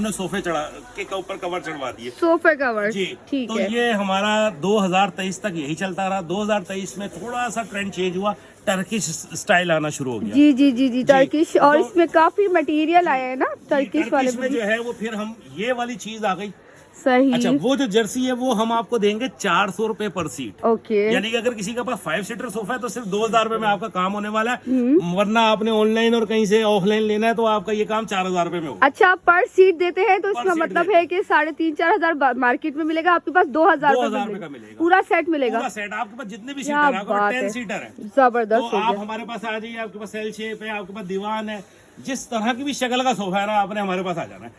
हमने सोफे चढ़ा के ऊपर कवर चढ़वा दिए। सोफे कवर, जी ठीक तो है। ये हमारा 2023 तक यही चलता रहा। 2023 में थोड़ा सा ट्रेंड चेंज हुआ, टर्किश स्टाइल आना शुरू हो गया। जी जी जी जी, टर्किश। और तो- इसमें काफी मटेरियल आया है ना टर्किश वाले में जो है वो फिर हम ये वाली चीज आ गई। सही। अच्छा, वो जो जर्सी है वो हम आपको देंगे 400 रुपए पर सीट। ओके। यानी कि अगर किसी के पास 5 सीटर सोफा है तो सिर्फ 2000 रुपए में आपका काम होने वाला है। वरना आपने ऑनलाइन और कहीं से ऑफलाइन लेना है तो आपका ये काम 4000 रुपए में होगा। अच्छा, पर सीट देते हैं तो पर इसका सीट मतलब देते है कि 3,500-4,000 मार्केट में मिलेगा, आपके पास 2000 2000 रुपए का मिलेगा। पूरा सेट मिलेगा। पूरा सेट आपके पास जितने भी क्या सीटर है, बात 10 है। सीटर है जबरदस्त तो हो आप गया। हमारे पास आ जाइए। आपके पास सेल शेप है, आपके पास दीवान है, जिस तरह की भी शक्ल का सोफा है ना आपने हमारे पास आ जाना है।